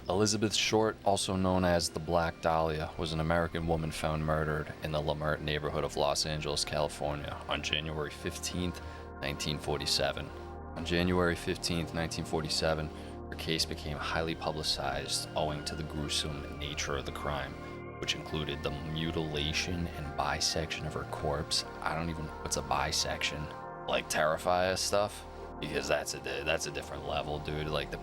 Elizabeth Short, also known as the Black Dahlia, was an American woman found murdered in the Lamert neighborhood of Los Angeles, California on January 15th, 1947. On January 15th, 1947, her case became highly publicized owing to the gruesome nature of the crime, which included the mutilation and bisection of her corpse. I don't even know what's a bisection. Like Terrifier stuff? Because that's a different level, dude. Like the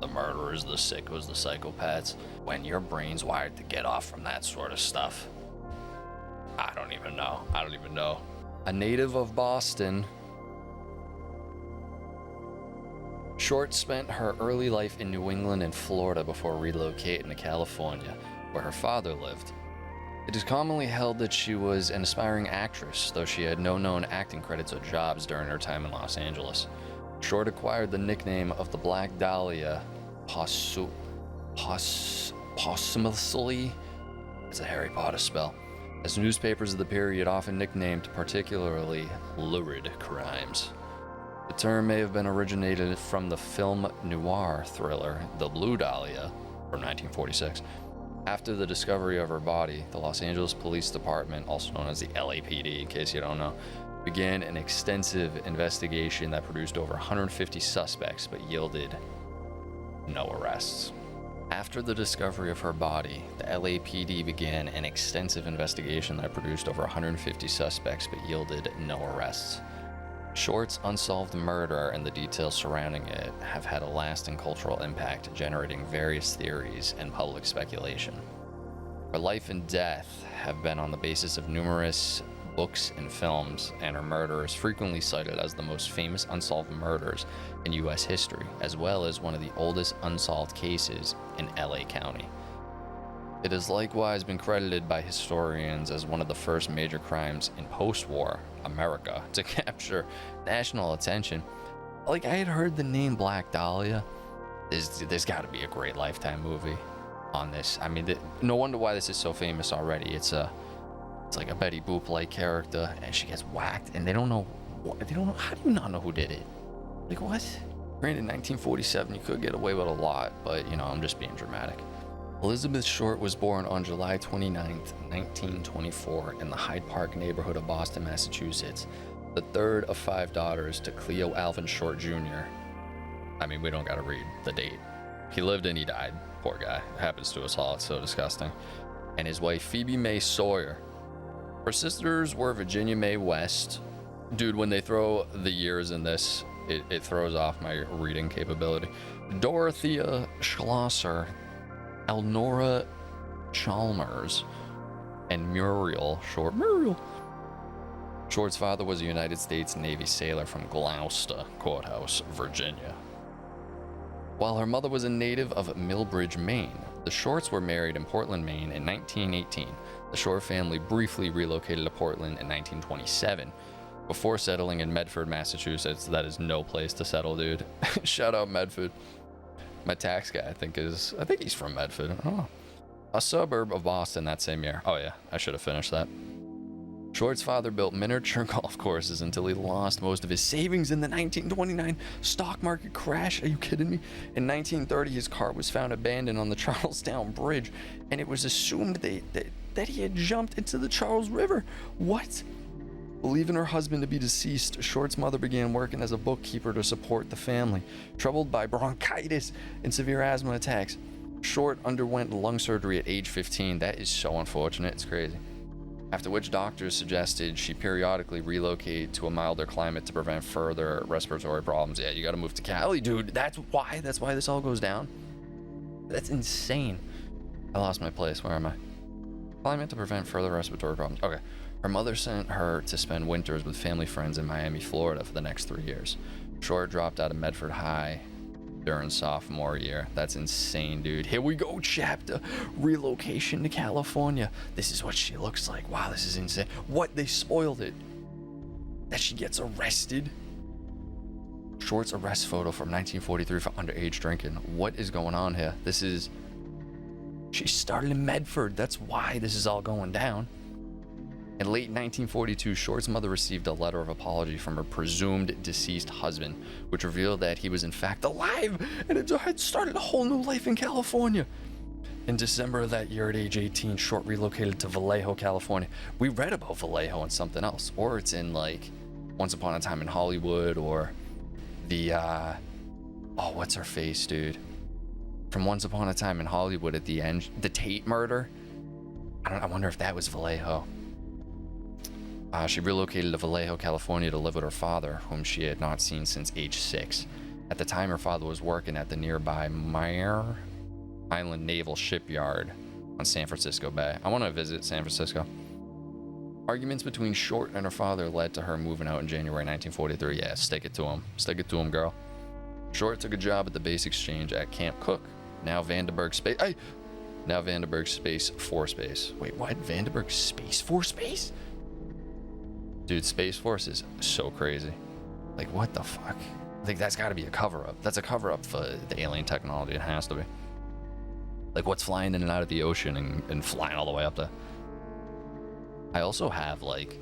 murderers, the sickos, the psychopaths, when your brain's wired to get off from that sort of stuff, I don't even know. A native of Boston, Short spent her early life in New England and Florida before relocating to California, where her father lived. It is commonly held that she was an aspiring actress, though she had no known acting credits or jobs during her time in Los Angeles. Short acquired the nickname of the Black Dahlia posthumously, it's a Harry Potter spell, as newspapers of the period often nicknamed particularly lurid crimes. The term may have been originated from the film noir thriller The Blue Dahlia from 1946. After the discovery of her body, the Los Angeles Police Department, also known as the LAPD in case you don't know, began an extensive investigation that produced over 150 suspects but yielded no arrests. After the discovery of her body, the LAPD began an extensive investigation that produced over 150 suspects but yielded no arrests. Short's unsolved murder and the details surrounding it have had a lasting cultural impact, generating various theories and public speculation. Her life and death have been on the basis of numerous books and films, and her murder is frequently cited as the most famous unsolved murders in U.S. history, as well as one of the oldest unsolved cases in LA County. It has likewise been credited by historians as one of the first major crimes in post-war America to capture national attention. Like, I had heard the name Black Dahlia. There's got to be a great Lifetime movie on this. I mean, no wonder why this is so famous already. It's like a Betty Boop-like character, and she gets whacked, and they don't know. How do you not know who did it? Like, what? Granted, 1947, you could get away with a lot, but I'm just being dramatic. Elizabeth Short was born on July 29, 1924, in the Hyde Park neighborhood of Boston, Massachusetts, the third of 5 daughters to Cleo Alvin Short Jr. I mean, we don't gotta read the date. He lived and he died. Poor guy. It happens to us all. It's so disgusting. And his wife, Phoebe May Sawyer. Her sisters were Virginia Mae West. Dude, when they throw the years in this, it throws off my reading capability. Dorothea Schlosser, Elnora Chalmers, and Muriel Short. Short's father was a United States Navy sailor from Gloucester Courthouse, Virginia, while her mother was a native of Millbridge, Maine. The Shorts were married in Portland, Maine in 1918. The Short family briefly relocated to Portland in 1927 before settling in Medford, Massachusetts. That is no place to settle, dude. Shout out Medford. My tax guy, I think he's from Medford. I don't know. A suburb of Boston that same year. Oh yeah, I should have finished that. Short's father built miniature golf courses until he lost most of his savings in the 1929 stock market crash. Are you kidding me? In 1930, his car was found abandoned on the Charlestown Bridge, and it was assumed that he had jumped into the Charles River. What? Believing her husband to be deceased, Short's mother began working as a bookkeeper to support the family. Troubled by bronchitis and severe asthma attacks, Short underwent lung surgery at age 15. That is so unfortunate. It's crazy. After which doctors suggested she periodically relocate to a milder climate to prevent further respiratory problems. Yeah, you gotta move to Cali, dude. That's why this all goes down. That's insane. I lost my place. Where am I? Climate to prevent further respiratory problems. Okay. Her mother sent her to spend winters with family friends in Miami, Florida for the next 3 years. Short dropped out of Medford High during sophomore year. That's insane, dude. Here we go, chapter. Relocation to California. This is what she looks like. Wow, this is insane. What? They spoiled it. That she gets arrested? Short's arrest photo from 1943 for underage drinking. What is going on here? She started in Medford. That's why this is all going down. In late 1942, Short's mother received a letter of apology from her presumed deceased husband, which revealed that he was in fact alive and had started a whole new life in California. In December of that year, at age 18, Short relocated to Vallejo, California. We read about Vallejo in something else, or it's in like Once Upon a Time in Hollywood, or the what's her face, dude? From Once Upon a Time in Hollywood at the end, the Tate murder. I wonder if that was Vallejo. She relocated to Vallejo, California to live with her father, whom she had not seen since age 6. At the time, her father was working at the nearby Mare Island Naval Shipyard on San Francisco Bay. I want to visit San Francisco. Arguments between Short and her father led to her moving out in January 1943. Yeah, stick it to him. Stick it to him, girl. Short took a job at the Base Exchange at Camp Cook, now Vandenberg Space Force Base. Wait, what? Vandenberg Space Force Base? Dude, Space Force is so crazy. Like, what the fuck? I think that's got to be a cover-up. That's a cover-up for the alien technology. It has to be. Like, what's flying in and out of the ocean and flying all the way up there? I also have, like,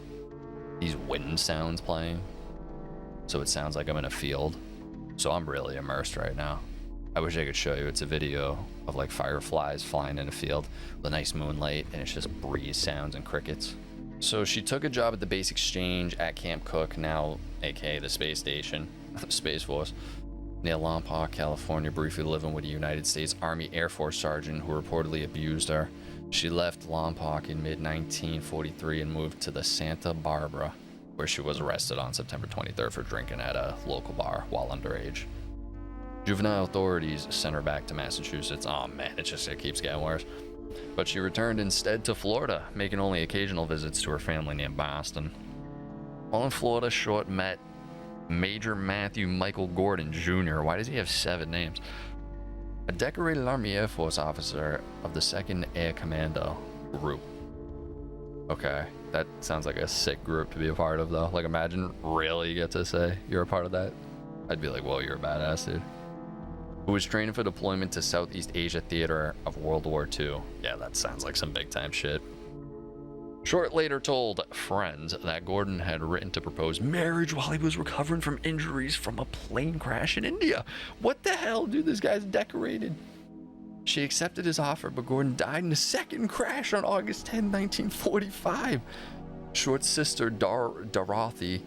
these wind sounds playing. So it sounds like I'm in a field. So I'm really immersed right now. I wish I could show you. It's a video of, like, fireflies flying in a field with a nice moonlight, and it's just breeze sounds and crickets. So she took a job at the Base Exchange at Camp Cook, now aka the space station, Space Force, near Lompoc, California, briefly living with a United States Army Air Force sergeant who reportedly abused her. She left Lompoc in mid-1943 and moved to the Santa Barbara, where she was arrested on September 23rd for drinking at a local bar while underage. Juvenile authorities sent her back to Massachusetts. Oh man, it keeps getting worse. But she returned instead to Florida, making only occasional visits to her family near Boston. While in Florida, Short met Major Matthew Michael Gordon Jr. Why does he have 7 names? A decorated Army Air Force officer of the 2nd Air Commando Group. Okay, that sounds like a sick group to be a part of, though. Like, imagine really get to say you're a part of that. I'd be like, whoa, you're a badass, dude. Who was training for deployment to Southeast Asia Theater of World War II. Yeah, that sounds like some big-time shit. Short later told friends that Gordon had written to propose marriage while he was recovering from injuries from a plane crash in India. What the hell, dude? This guy's decorated. She accepted his offer, but Gordon died in a second crash on August 10, 1945. Short's sister, Dorothea,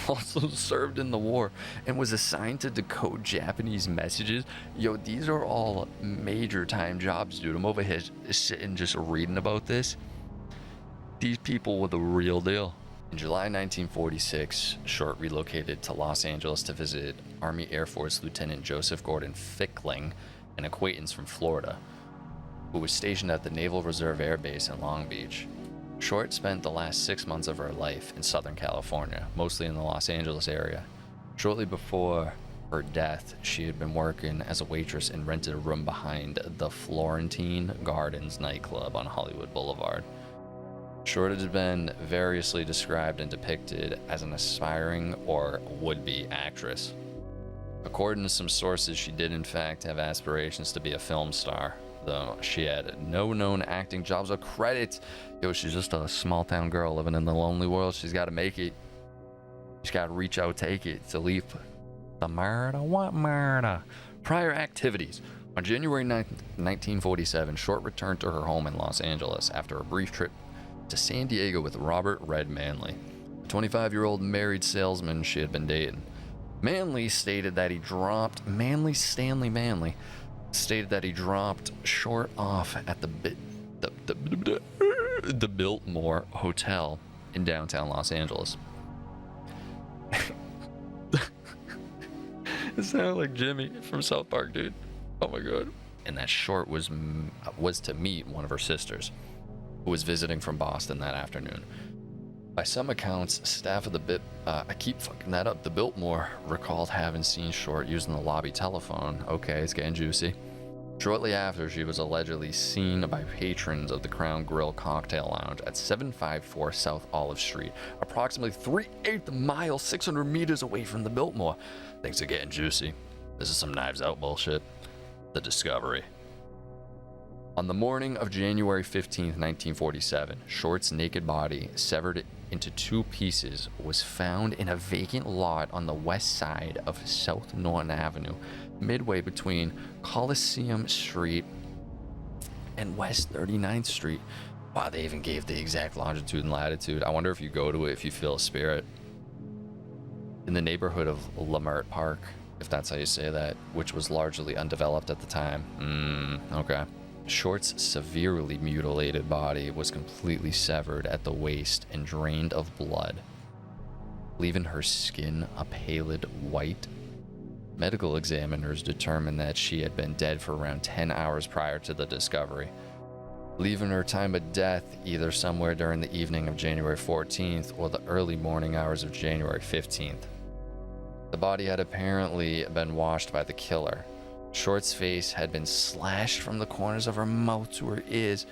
also served in the war and was assigned to decode Japanese messages. Yo, these are all major time jobs, dude. I'm over here sitting just reading about this. These people were the real deal. In July 1946, Short relocated to Los Angeles to visit Army Air Force Lieutenant Joseph Gordon Fickling, an acquaintance from Florida, who was stationed at the Naval Reserve Air Base in Long Beach. Short spent the last 6 months of her life in Southern California, mostly in the Los Angeles area. Shortly before her death, she had been working as a waitress and rented a room behind the Florentine Gardens nightclub on Hollywood Boulevard. Short has been variously described and depicted as an aspiring or would-be actress. According to some sources, she did in fact have aspirations to be a film star, though she had no known acting jobs or credits. Yo, she's just a small town girl living in the lonely world. She's got to make it. She's got to reach out, take it. It's a leap. The murder, what murder? Prior activities. On January 9th, 1947, Short returned to her home in Los Angeles after a brief trip to San Diego with Robert Red Manley, a 25-year-old married salesman she had been dating. Manley stated that he dropped Short off at the Biltmore Hotel in downtown Los Angeles. It sounded like Jimmy from South Park, dude. Oh my god. And that Short was to meet one of her sisters, who was visiting from Boston that afternoon. By some accounts, staff of the the Biltmore recalled having seen Short using the lobby telephone. Okay, it's getting juicy. Shortly after, she was allegedly seen by patrons of the Crown Grill Cocktail Lounge at 754 South Olive Street, approximately 3/8 miles, 600 meters away from the Biltmore. Things are getting juicy. This is some Knives Out bullshit. The discovery. On the morning of January 15th, 1947, Short's naked body, severed into two pieces, was found in a vacant lot on the west side of South Norton Avenue, midway between Coliseum Street and West 39th Street. Wow, they even gave the exact longitude and latitude. I wonder if you go to it, if you feel a spirit. In the neighborhood of Lamert Park, if that's how you say that, which was largely undeveloped at the time. Okay. Short's severely mutilated body was completely severed at the waist and drained of blood, leaving her skin a pallid white. Medical examiners determined that she had been dead for around 10 hours prior to the discovery, leaving her time of death either somewhere during the evening of January 14th or the early morning hours of January 15th. The body had apparently been washed by the killer. Short's face had been slashed from the corners of her mouth to her ears,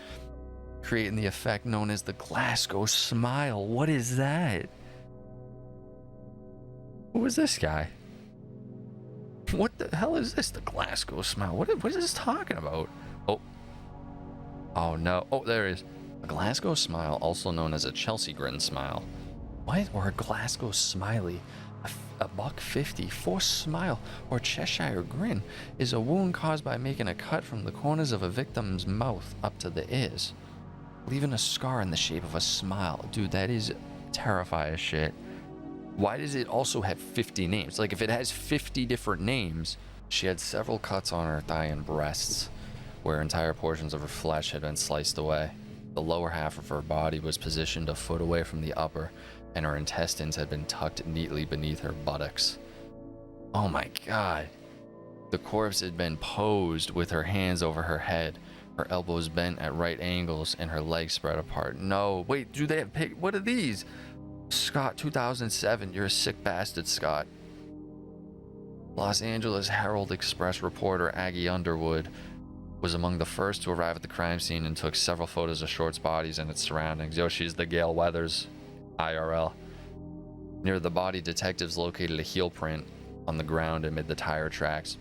creating the effect known as the Glasgow smile. What is that? Who is this guy? What the hell is this? The Glasgow smile. What is this talking about? Oh no. Oh, there it is. A Glasgow smile, also known as a Chelsea grin smile. What? Or a Glasgow smiley? A $1.50 forced smile or Cheshire grin is a wound caused by making a cut from the corners of a victim's mouth up to the ears, leaving a scar in the shape of a smile. Dude, that is terrifying shit. Why does it also have 50 names? Like, if it has 50 different names, she had several cuts on her thigh and breasts, where entire portions of her flesh had been sliced away. The lower half of her body was positioned a foot away from the upper, and her intestines had been tucked neatly beneath her buttocks. Oh my god. The corpse had been posed with her hands over her head, her elbows bent at right angles, and her legs spread apart. No, wait, do they have what are these? Scott, 2007, you're a sick bastard, Scott. Los Angeles Herald Express reporter Aggie Underwood was among the first to arrive at the crime scene and took several photos of Short's bodies and its surroundings. Yo, she's the Gail Weathers IRL. Near the body, detectives located a heel print on the ground amid the tire tracks,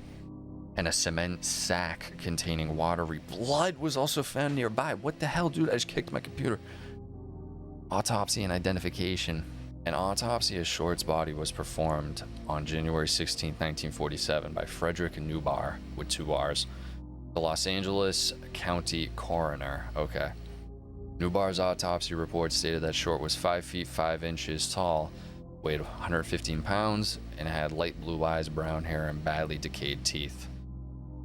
and a cement sack containing watery blood was also found nearby. What the hell, dude? I just kicked my computer. Autopsy and identification. An autopsy of Short's body was performed on January 16, 1947 by Frederick Newbar, with 2 R's, the Los Angeles County coroner. Okay. Newbar's autopsy report stated that Short was 5 feet 5 inches tall, weighed 115 pounds, and had light blue eyes, brown hair, and badly decayed teeth.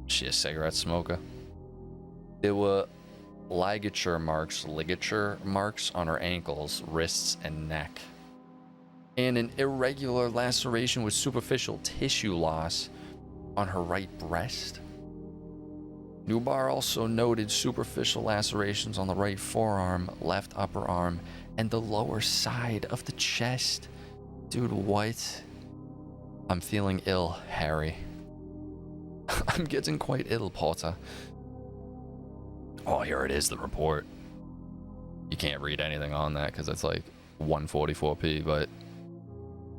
Is she a cigarette smoker? There were ligature marks on her ankles, wrists, and neck, and an irregular laceration with superficial tissue loss on her right breast. Newbar also noted superficial lacerations on the right forearm, left upper arm, and the lower side of the chest. Dude, what? I'm feeling ill, Harry. I'm getting quite ill, Potter. Oh, here it is, the report. You can't read anything on that because it's like 144p, but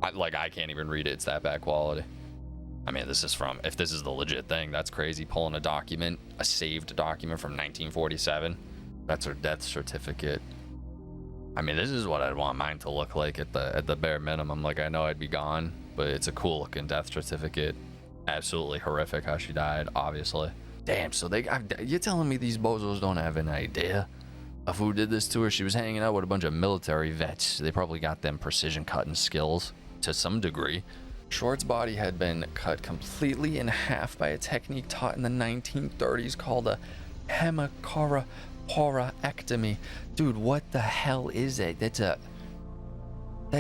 I can't even read it. It's that bad quality. I mean, if this is the legit thing, that's crazy. Pulling a document, a saved document from 1947. That's her death certificate. I mean, this is what I'd want mine to look like at the bare minimum. Like, I know I'd be gone, but it's a cool looking death certificate. Absolutely horrific how she died, obviously. Damn, so you're telling me these bozos don't have an idea of who did this to her? She was hanging out with a bunch of military vets. They probably got them precision cutting skills to some degree. Short's body had been cut completely in half by a technique taught in the 1930s called a hemicoraporectomy. Dude, what the hell is it? That's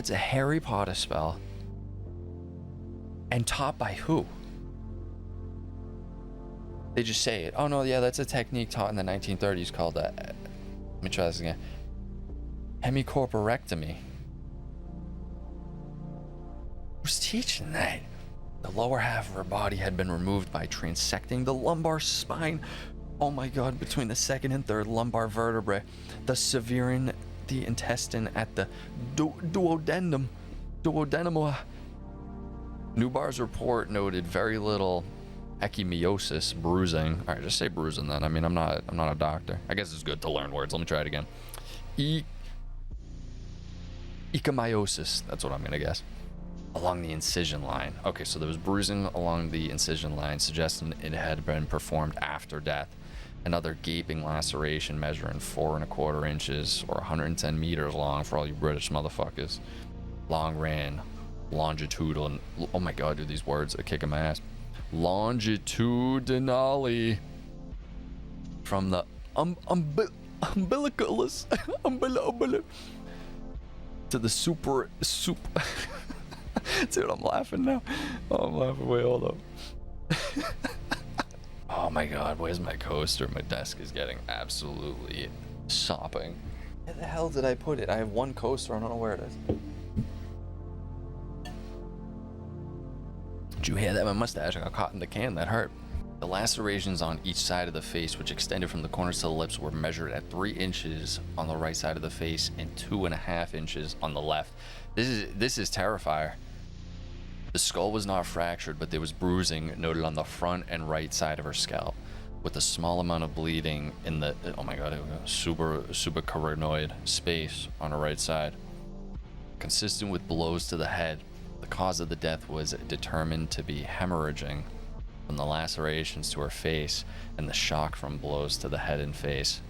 a Harry Potter spell. And taught by who? They just say it. Oh no, yeah, that's a technique taught in the 1930s called let me try this again. Hemicoraporectomy. Who's teaching that? The lower half of her body had been removed by transecting the lumbar spine. Oh my god, between the second and third lumbar vertebrae, thus severing the intestine at the duodenum. Newbar's report noted very little ecchymiosis, bruising. All right, just say bruising then. I mean, I'm not a doctor. I guess it's good to learn words. Let me try it again. Ecchymiosis. That's what I'm gonna guess. Along the incision line. Okay, so there was bruising along the incision line, suggesting it had been performed after death. Another gaping laceration measuring 4 1/4 inches or 110 meters long for all you British motherfuckers. Long ran, longitudinal, and oh my god, dude, these words are kicking my ass. Longitudinally from the umbilicus to the super. Dude, I'm laughing now. Oh, I'm laughing. Wait, hold up. Oh my god, where's my coaster? My desk is getting absolutely sopping. Where the hell did I put it? I have one coaster, I don't know where it is. Did you hear that? My mustache got caught in the can. That hurt. The lacerations on each side of the face, which extended from the corners to the lips, were measured at 3 inches on the right side of the face and 2.5 inches on the left. This is Terrifier. The skull was not fractured, but there was bruising noted on the front and right side of her scalp, with a small amount of bleeding in the, oh my god, supracarotid space on her right side. Consistent with blows to the head, the cause of the death was determined to be hemorrhaging from the lacerations to her face and the shock from blows to the head and face.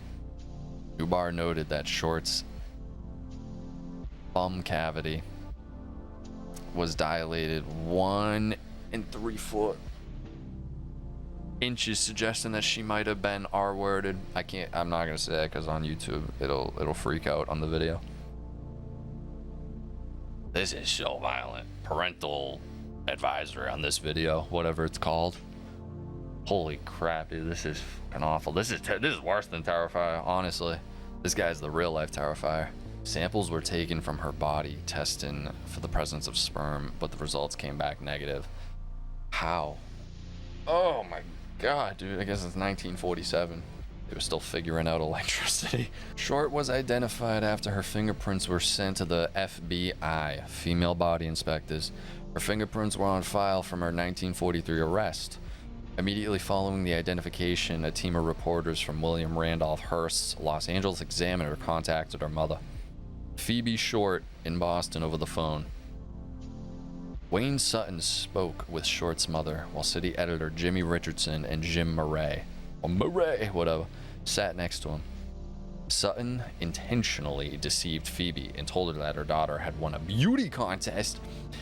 Dubar noted that Short's bum cavity was dilated 1 3/4 inches, suggesting that she might have been R-worded. I'm not gonna say it because on YouTube it'll freak out on the video. This is so violent. Parental advisory on this video, whatever it's called. Holy crap, dude, this is fucking awful. This is worse than Terrifier, honestly. This guy's the real life Terrifier. Samples were taken from her body, testing for the presence of sperm, but the results came back negative. How? Oh my god, dude, I guess it's 1947. They were still figuring out electricity. Short was identified after her fingerprints were sent to the FBI, female body inspectors. Her fingerprints were on file from her 1943 arrest. Immediately following the identification, a team of reporters from William Randolph Hearst's Los Angeles Examiner contacted her mother, Phoebe Short, in Boston over the phone. Wayne Sutton spoke with Short's mother while city editor Jimmy Richardson and Jim Murray, or Murray, whatever, sat next to him. Sutton intentionally deceived Phoebe and told her that her daughter had won a beauty contest.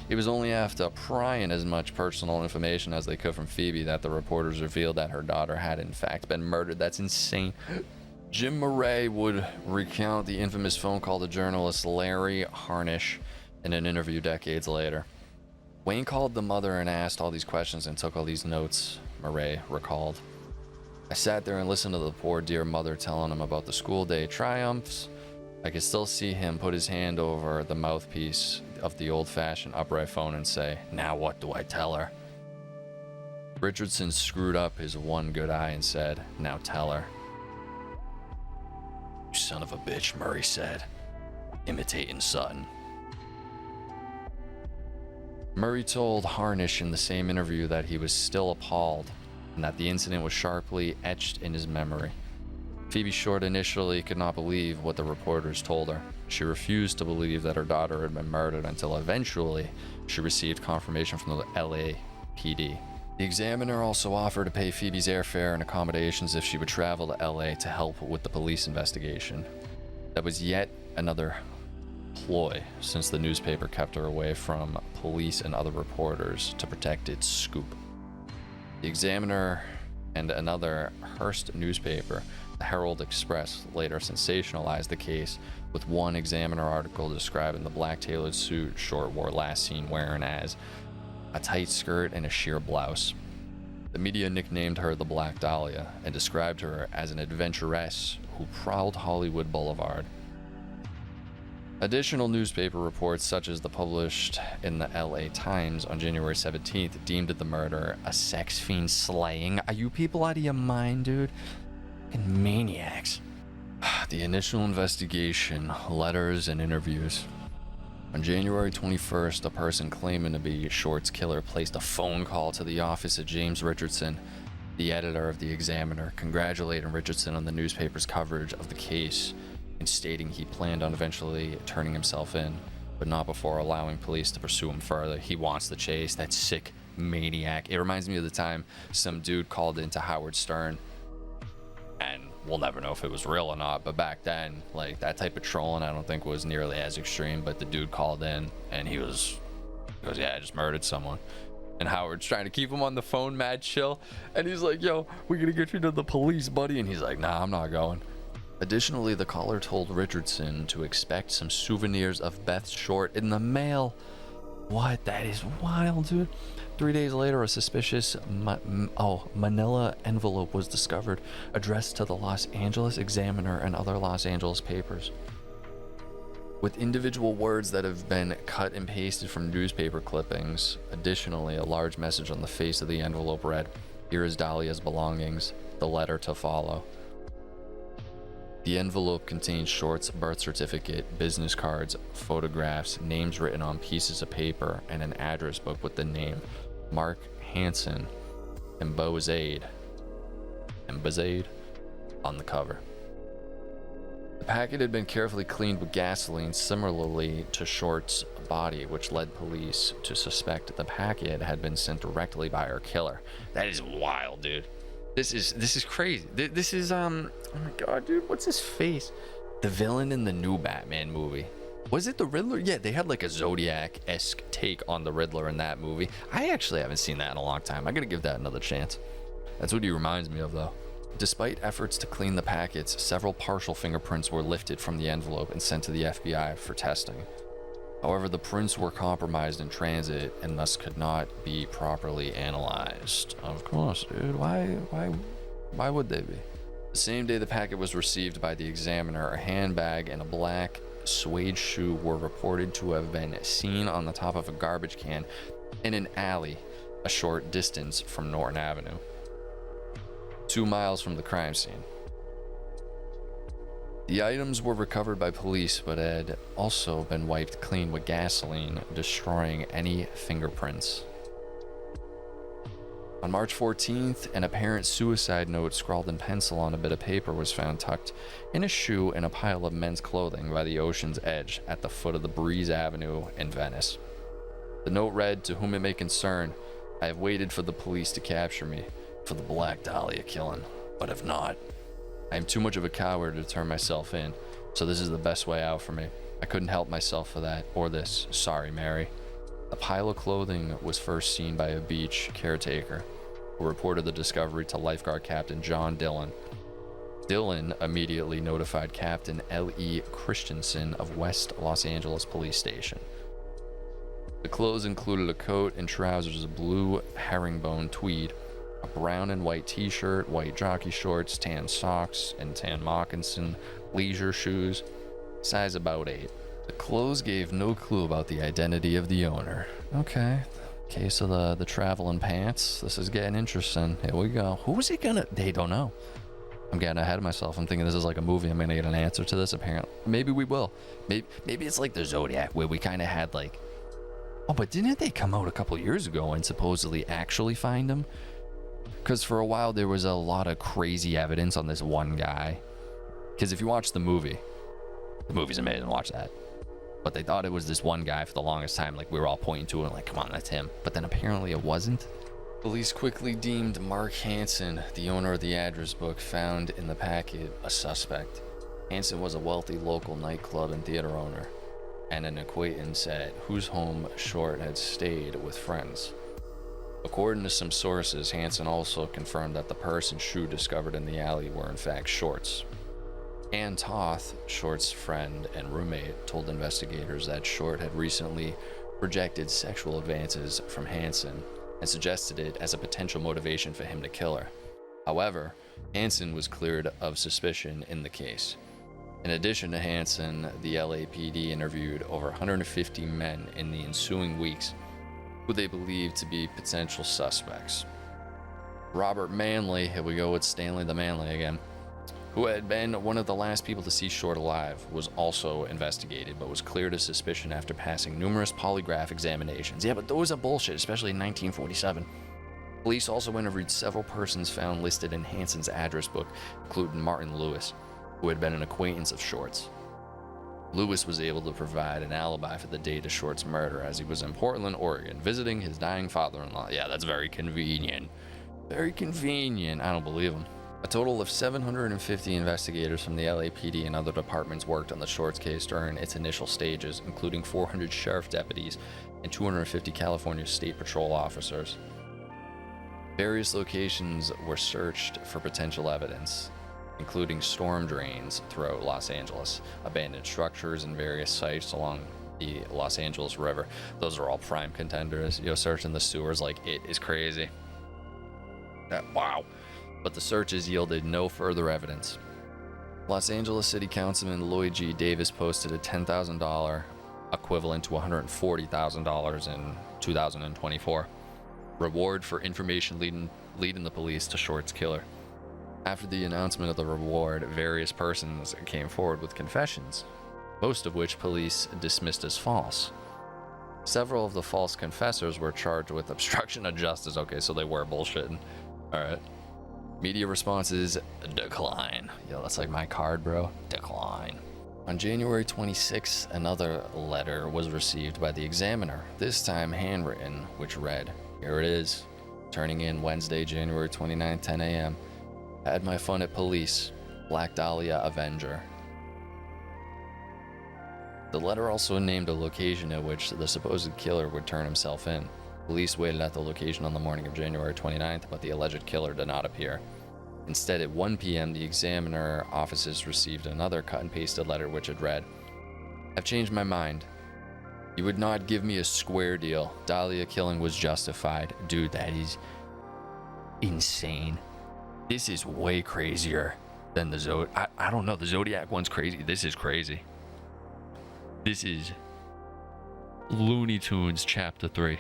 It was only after prying as much personal information as they could from Phoebe that the reporters revealed that her daughter had in fact been murdered. That's insane. Jim Murray would recount the infamous phone call to journalist Larry Harnish in an interview decades later. Wayne called the mother and asked all these questions and took all these notes, Murray recalled. I sat there and listened to the poor dear mother telling him about the school day triumphs. I could still see him put his hand over the mouthpiece of the old-fashioned upright phone and say, "Now what do I tell her?" Richardson screwed up his one good eye and said, "Now tell her." "You son of a bitch," Murray said, imitating Sutton. Murray told Harnish in the same interview that he was still appalled and that the incident was sharply etched in his memory. Phoebe Short initially could not believe what the reporters told her. She refused to believe that her daughter had been murdered until eventually she received confirmation from the LAPD. The Examiner also offered to pay Phoebe's airfare and accommodations if she would travel to LA to help with the police investigation. That was yet another ploy, since the newspaper kept her away from police and other reporters to protect its scoop. The Examiner and another Hearst newspaper, the Herald Express, later sensationalized the case with one Examiner article describing the black tailored suit Short wore last seen wearing as a tight skirt and a sheer blouse. The media nicknamed her the Black Dahlia and described her as an adventuress who prowled Hollywood Boulevard. Additional newspaper reports, such as the published in the LA Times on January 17th, deemed the murder a sex fiend slaying. Are you people out of your mind, dude? Fucking maniacs. The initial investigation, letters, and interviews. On January 21st, a person claiming to be Short's killer placed a phone call to the office of James Richardson, the editor of the Examiner, congratulating Richardson on the newspaper's coverage of the case and stating he planned on eventually turning himself in, but not before allowing police to pursue him further. He wants the chase, that sick maniac. It reminds me of the time some dude called into Howard Stern, and we'll never know if it was real or not, but back then, like, that type of trolling I don't think was nearly as extreme, but the dude called in and he goes, yeah, I just murdered someone. And Howard's trying to keep him on the phone mad chill, and he's like, yo, we're gonna get you to the police, buddy. And he's like, nah, I'm not going. Additionally, the caller told Richardson to expect some souvenirs of Beth Short in the mail. What? That is wild, dude. 3 days later, a suspicious manila envelope was discovered, addressed to the Los Angeles Examiner and other Los Angeles papers, with individual words that have been cut and pasted from newspaper clippings. Additionally, a large message on the face of the envelope read, "Here is Dahlia's belongings, the letter to follow." The envelope contained Short's birth certificate, business cards, photographs, names written on pieces of paper, and an address book with the name Mark Hansen and Bozade on the cover. The packet had been carefully cleaned with gasoline, similarly to Short's body, which led police to suspect the packet had been sent directly by her killer. That is wild, dude. This is crazy. This is oh my god, dude, what's his face? The villain in the new Batman movie. Was it the Riddler? Yeah, they had like a Zodiac-esque take on the Riddler in that movie. I actually haven't seen that in a long time. I gotta give that another chance. That's what he reminds me of, though. Despite efforts to clean the packets, several partial fingerprints were lifted from the envelope and sent to the FBI for testing. However, the prints were compromised in transit and thus could not be properly analyzed. Of course, dude. Why would they be? The same day the packet was received by the Examiner, a handbag and a black suede shoe were reported to have been seen on the top of a garbage can in an alley a short distance from Norton Avenue, 2 miles from the crime scene. The items were recovered by police, but had also been wiped clean with gasoline, destroying any fingerprints. On March 14th, an apparent suicide note scrawled in pencil on a bit of paper was found tucked in a shoe in a pile of men's clothing by the ocean's edge at the foot of the Breeze Avenue in Venice. The note read, "To whom it may concern, I have waited for the police to capture me for the Black Dahlia killing, but have not. I am too much of a coward to turn myself in, so this is the best way out for me. I couldn't help myself for that, or this. Sorry, Mary." The pile of clothing was first seen by a beach caretaker, who reported the discovery to lifeguard Captain John Dillon. Dillon immediately notified Captain L.E. Christensen of West Los Angeles Police Station. The clothes included a coat and trousers of blue herringbone tweed, a brown and white t-shirt, white jockey shorts, tan socks, and tan moccasin leisure shoes, size about 8. The clothes gave no clue about the identity of the owner. Okay, case of the traveling pants. This is getting interesting. Here we go. Who is he gonna? They don't know. I'm getting ahead of myself. I'm thinking this is like a movie. I'm gonna get an answer to this. Apparently, maybe we will. Maybe it's like the Zodiac, where we kind of had like. Oh, but didn't they come out a couple years ago and supposedly actually find him? Because for a while there was a lot of crazy evidence on this one guy. Because if you watch the movie's amazing. Watch that. But they thought it was this one guy for the longest time. Like, we were all pointing to it, like, come on, that's him. But then apparently it wasn't. Police quickly deemed Mark Hansen, the owner of the address book found in the packet, a suspect. Hansen was a wealthy local nightclub and theater owner, and an acquaintance at whose home Short had stayed with friends. According to some sources, Hansen also confirmed that the purse and shoe discovered in the alley were in fact Short's. Ann Toth, Short's friend and roommate, told investigators that Short had recently rejected sexual advances from Hansen and suggested it as a potential motivation for him to kill her. However, Hansen was cleared of suspicion in the case. In addition to Hansen, the LAPD interviewed over 150 men in the ensuing weeks who they believed to be potential suspects. Robert Manley, here we go with Stanley the Manly again, who had been one of the last people to see Short alive, was also investigated, but was cleared of suspicion after passing numerous polygraph examinations. Yeah, but those are bullshit, especially in 1947. Police also interviewed several persons found listed in Hanson's address book, including Martin Lewis, who had been an acquaintance of Short's. Lewis was able to provide an alibi for the date of Short's murder, as he was in Portland, Oregon, visiting his dying father-in-law. Yeah, that's very convenient. Very convenient. I don't believe him. A total of 750 investigators from the LAPD and other departments worked on the Shorts case during its initial stages, including 400 sheriff deputies and 250 California State Patrol officers. Various locations were searched for potential evidence, including storm drains throughout Los Angeles, abandoned structures, and various sites along the Los Angeles River. Those are all prime contenders. Searching the sewers like it is crazy. Wow. But the searches yielded no further evidence. Los Angeles City Councilman Lloyd G. Davis posted a $10,000, equivalent to $140,000 in 2024, reward for information leading the police to Short's killer. After the announcement of the reward, various persons came forward with confessions, most of which police dismissed as false. Several of the false confessors were charged with obstruction of justice. Okay, so they were bullshitting. All right. Media responses decline. Yo, that's like my card, bro. Decline. On January 26th, another letter was received by the Examiner, this time handwritten, which read, "Here it is. Turning in Wednesday, January 29th, 10 a.m. Had my fun at police. Black Dahlia Avenger." The letter also named a location at which the supposed killer would turn himself in. Police waited at the location on the morning of January 29th, but the alleged killer did not appear. Instead, at 1 p.m., the Examiner offices received another cut-and-pasted letter which had read, "I've changed my mind. You would not give me a square deal. Dahlia killing was justified." Dude, that is insane. This is way crazier than the Zodiac. I don't know, the Zodiac one's crazy. This is crazy. This is Looney Tunes Chapter 3.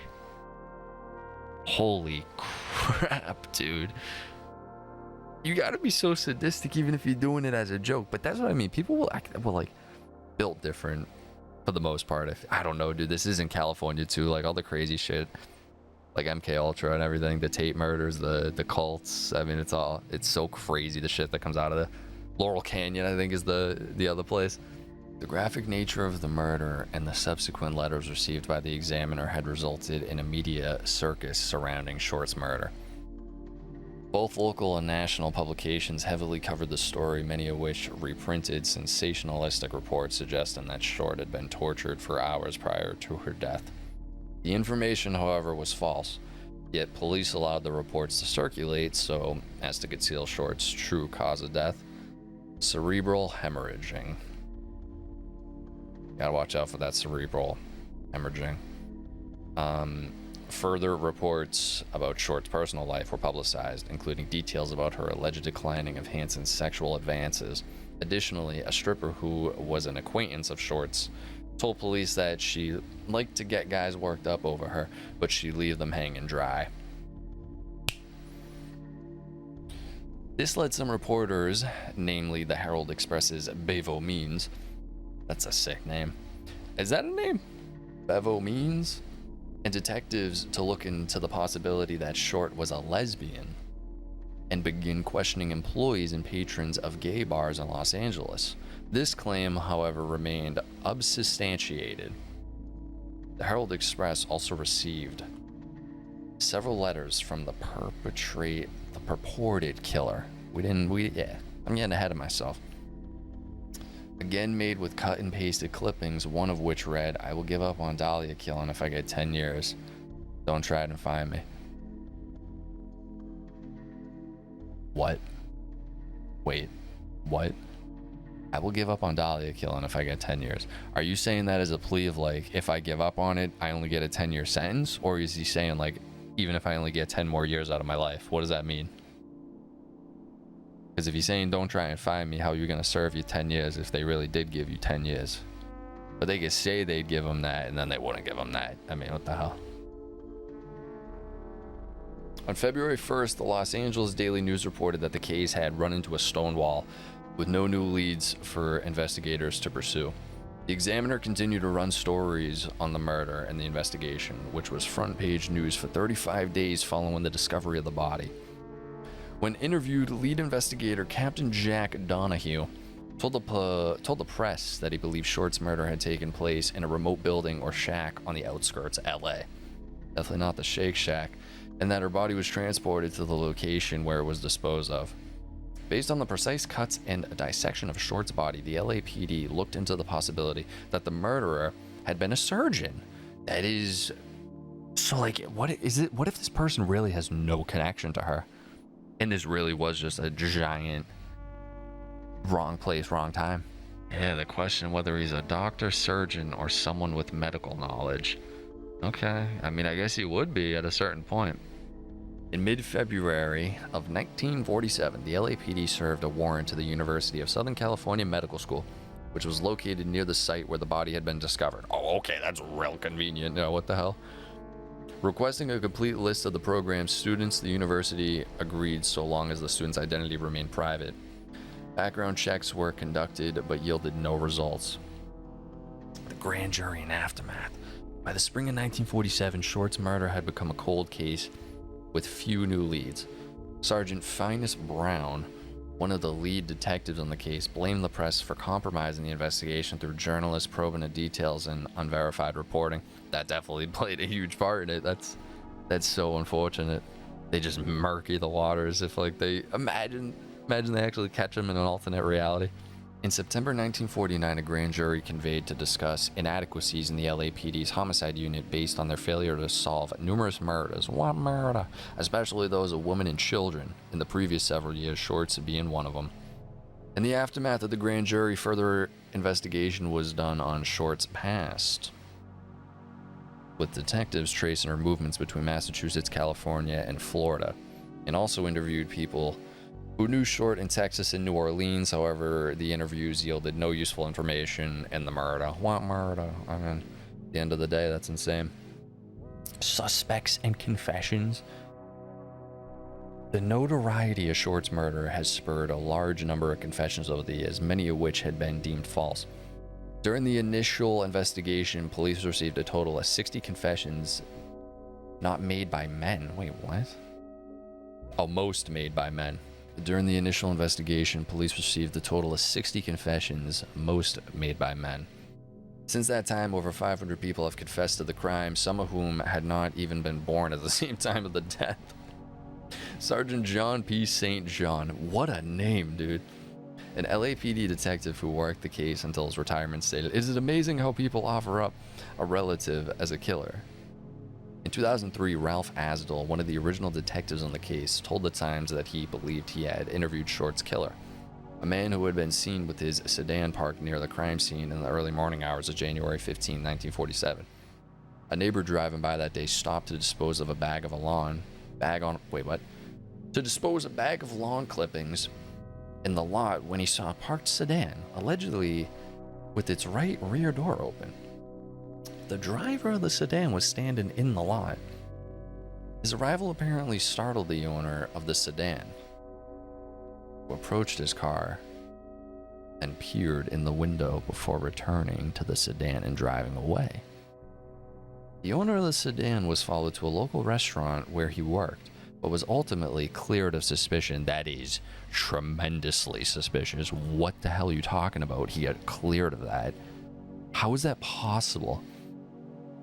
Holy crap, dude. You gotta be so sadistic even if you're doing it as a joke. But that's what I mean. People will like built different for the most part. I don't know, dude. This is in California too. Like all the crazy shit, like MK Ultra and everything, the Tate murders, the cults. I mean, it's so crazy, the shit that comes out of the Laurel Canyon, I think, is the other place. The graphic nature of the murder and the subsequent letters received by the Examiner had resulted in a media circus surrounding Short's murder. Both local and national publications heavily covered the story, many of which reprinted sensationalistic reports suggesting that Short had been tortured for hours prior to her death. The information, however, was false, yet police allowed the reports to circulate so as to conceal Short's true cause of death: cerebral hemorrhaging. Gotta watch out for that cerebral hemorrhaging. Further reports about Short's personal life were publicized, including details about her alleged declining of Hanson's sexual advances. Additionally, a stripper who was an acquaintance of Short's told police that she liked to get guys worked up over her, but she'd leave them hanging dry. This led some reporters, namely the Herald Express's Bevo Means, that's a sick name. Is that a name? Bevo Means? And detectives to look into the possibility that Short was a lesbian and begin questioning employees and patrons of gay bars in Los Angeles. This claim, however, remained unsubstantiated. The Herald Express also received several letters from the purported killer. I'm getting ahead of myself. Again made with cut and pasted clippings, one of which read, "I will give up on Dahlia killing if I get 10 years. Don't try and find me." What? Wait, what? "I will give up on Dahlia killing if I get 10 years. Are you saying that as a plea of like, if I give up on it, I only get a 10-year sentence? Or is he saying like, even if I only get 10 more years out of my life? What does that mean? Because if he's saying don't try and find me, how are you going to serve you 10 years if they really did give you 10 years? But they could say they'd give him that, and then they wouldn't give him that. I mean, what the hell? On February 1st, the Los Angeles Daily News reported that the case had run into a stone wall. with no new leads for investigators to pursue. The Examiner continued to run stories on the murder and the investigation, which was front page news for 35 days following the discovery of the body. When interviewed, lead investigator Captain Jack Donahue told the press that he believed Short's murder had taken place in a remote building or shack on the outskirts of LA. Definitely not the Shake Shack, and that her body was transported to the location where it was disposed of. Based on the precise cuts and dissection of Short's body, the LAPD looked into the possibility that the murderer had been a surgeon. That is... So, like, what is it? What if this person really has no connection to her? And this really was just a giant wrong place, wrong time. Yeah, the question whether he's a doctor, surgeon, or someone with medical knowledge. Okay, I mean, I guess he would be at a certain point. In mid-February of 1947, the LAPD served a warrant to the University of Southern California Medical School, which was located near the site where the body had been discovered. Oh, okay, that's real convenient. No, what the hell? Requesting a complete list of the program's students, the university agreed so long as the student's identity remained private. Background checks were conducted but yielded no results. The grand jury and aftermath. By the spring of 1947, Short's murder had become a cold case with few new leads. Sergeant Finis Brown, one of the lead detectives on the case, blamed the press for compromising the investigation through journalists probing the details and unverified reporting. That definitely played a huge part in it. That's so unfortunate. They just murky the waters. If like they imagine they actually catch him in an alternate reality. In September 1949, a grand jury convened to discuss inadequacies in the LAPD's homicide unit based on their failure to solve numerous murders. What murder? Especially those of women and children. In the previous several years, Short's being one of them. In the aftermath of the grand jury, further investigation was done on Short's past, with detectives tracing her movements between Massachusetts, California, and Florida, and also interviewed people who knew Short in Texas and New Orleans. However, the interviews yielded no useful information in the murder. What murder? I mean, at the end of the day, that's insane. Suspects and confessions. The notoriety of Short's murder has spurred a large number of confessions over the years, many of which had been deemed false. During the initial investigation, police received a total of 60 confessions not made by men. Wait, what? Oh, most made by men. During the initial investigation, police received a total of 60 confessions, most made by men. Since that time, over 500 people have confessed to the crime, some of whom had not even been born at the same time of the death. Sergeant John P. St. John, what a name, dude. An LAPD detective who worked the case until his retirement stated, "Is it amazing how people offer up a relative as a killer?" In 2003, Ralph Asdell, one of the original detectives on the case, told the Times that he believed he had interviewed Short's killer, a man who had been seen with his sedan parked near the crime scene in the early morning hours of January 15, 1947. A neighbor driving by that day stopped to dispose of a bag of lawn clippings in the lot when he saw a parked sedan, allegedly with its right rear door open. The driver of the sedan was standing in the lot. His arrival apparently startled the owner of the sedan, who approached his car and peered in the window before returning to the sedan and driving away. The owner of the sedan was followed to a local restaurant where he worked, but was ultimately cleared of suspicion. That is tremendously suspicious. What the hell are you talking about? He got cleared of that. How is that possible?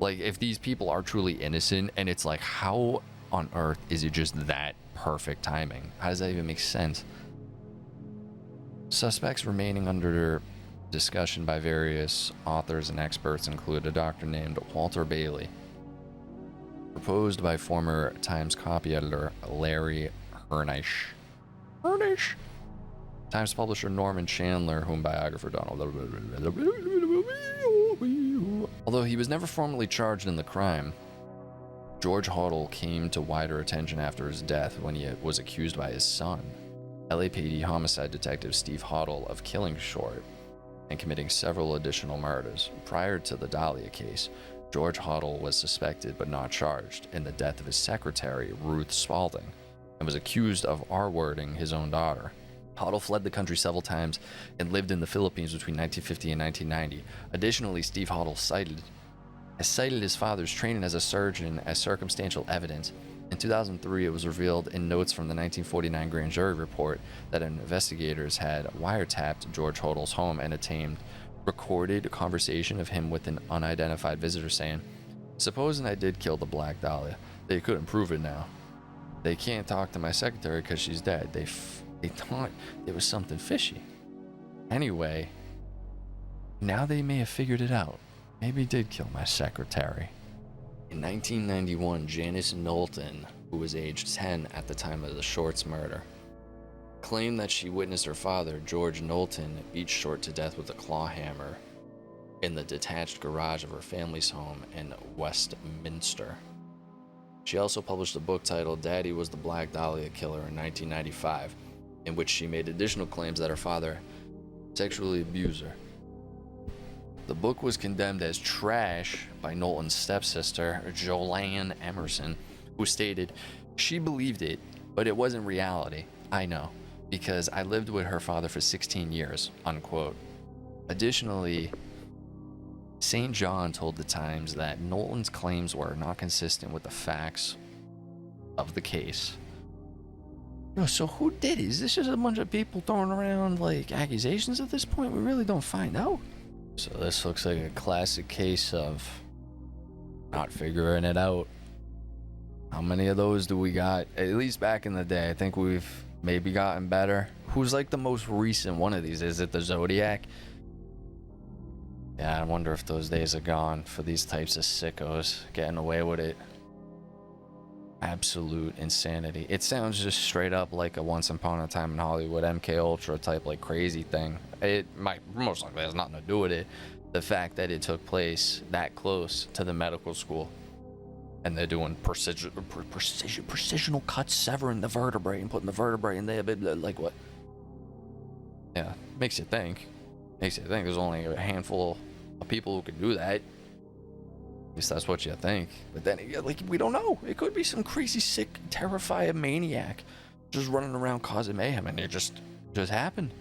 Like, if these people are truly innocent, and it's like, how on earth is it just that perfect timing? How does that even make sense? Suspects remaining under discussion by various authors and experts include a doctor named Walter Bailey, proposed by former Times copy editor Larry Hernish. Times publisher Norman Chandler, whom biographer Donald. Although he was never formally charged in the crime, George Hoddle came to wider attention after his death when he was accused by his son, LAPD homicide detective Steve Hoddle, of killing Short and committing several additional murders. Prior to the Dahlia case, George Hoddle was suspected but not charged in the death of his secretary, Ruth Spalding, and was accused of R-wording his own daughter. Hoddle fled the country several times and lived in the Philippines between 1950 and 1990. Additionally, Steve Hoddle has cited his father's training as a surgeon as circumstantial evidence. In 2003, it was revealed in notes from the 1949 grand jury report that investigators had wiretapped George Hoddle's home and obtained recorded conversation of him with an unidentified visitor saying, "Supposing I did kill the Black Dahlia, they couldn't prove it now. They can't talk to my secretary because she's dead. They thought there was something fishy. Anyway, now they may have figured it out. Maybe he did kill my secretary." In 1991, Janice Knowlton, who was age 10 at the time of the Shorts murder, claimed that she witnessed her father, George Knowlton, beat Short to death with a claw hammer in the detached garage of her family's home in Westminster. She also published a book titled Daddy Was the Black Dahlia Killer in 1995, in which she made additional claims that her father sexually abused her. The book was condemned as trash by Knowlton's stepsister, Joanne Emerson, who stated, "She believed it, but it wasn't reality. I know, because I lived with her father for 16 years, unquote. Additionally, St. John told the Times that Knowlton's claims were not consistent with the facts of the case. Yo, so who did it? Is this just a bunch of people throwing around like accusations at this point? We really don't find out. So this looks like a classic case of not figuring it out. How many of those do we got? At least back in the day, I think we've maybe gotten better. Who's like the most recent one of these? Is it the Zodiac? Yeah, I wonder if those days are gone for these types of sickos getting away with it. Absolute insanity. It sounds just straight up like a Once Upon a Time in Hollywood MK Ultra type like crazy thing. It might most likely has nothing to do with it. The fact that it took place that close to the medical school, and they're doing precisional cuts, severing the vertebrae and putting the vertebrae in there. Like what? Yeah, makes you think. Makes you think there's only a handful of people who can do that. At least that's what you think. But then, like, we don't know. It could be some crazy, sick, terrified maniac just running around causing mayhem, and it just happened.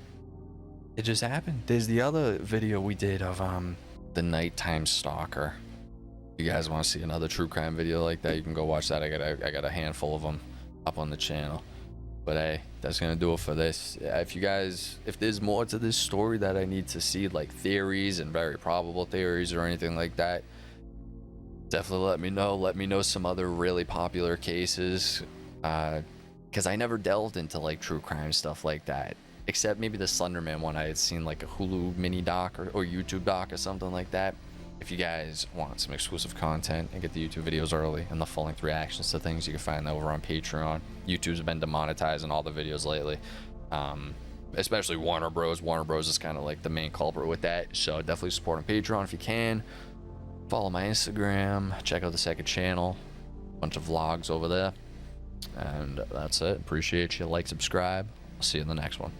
It just happened. There's the other video we did of the nighttime stalker. If you guys want to see another true crime video like that, you can go watch that. I got a handful of them up on the channel. But hey, that's gonna do it for this. If there's more to this story that I need to see, like theories and very probable theories or anything like that, definitely let me know. Let me know some other really popular cases, because I never delved into like true crime stuff like that, except maybe the Slenderman one. I had seen like a Hulu mini doc or YouTube doc or something like that. If you guys want some exclusive content and get the YouTube videos early and the full-length reactions to things, you can find that over on Patreon. YouTube's been demonetizing all the videos lately, especially Warner Bros. Warner Bros. Is kind of like the main culprit with that, so definitely support on Patreon if you can. Follow my Instagram, check out the second channel, bunch of vlogs over there, and that's it. Appreciate you. Like, subscribe. I'll see you in the next one.